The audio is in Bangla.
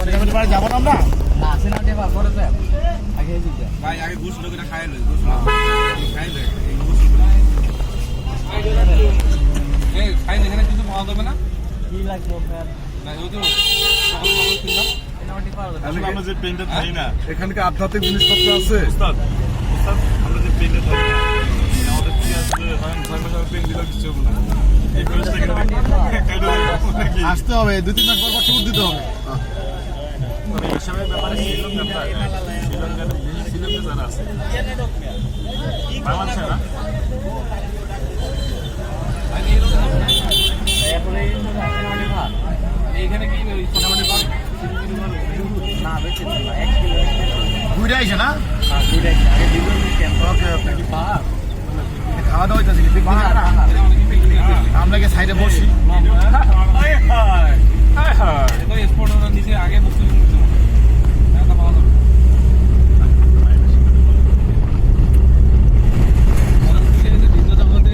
যাবো না আমরা না সিনেমাটি বা করে যায় আগে ভাই আগে ঘুষ লোক খাই লই খাই লই এই খাই এখানে কিছু পাওয়া যাবে না কি লাগবে স্যার না ওই তো সকাল সকাল কিনলাম সিনেমাটি পাওয়া যাবে আমরা যে পেনটা খাই না এখানে কি আধ্যাত্মিক জিনিসপত্র আছে? উস্তাদ উস্তাদ আমরা যে পেনটা খাই না আমাদের কি আসলে পেন দিলে কিছু হবে না এই পেনটা আসতে হবে 2-3 মাস পর ট্যুর দিতে হবে তবে এসবের ব্যাপারে শ্রীলঙ্কার যারা আছে বাংলাদেশে না এইখানে কি মোটামুটি না বেশি না 1 কিলো ঘুরে আইছে না আগে দিবেন ওকে ওকে পাহাড় খাওয়া দাওয়া হইতাছে কি আমরা কি সাইডে বসি এটা স্পোর্ট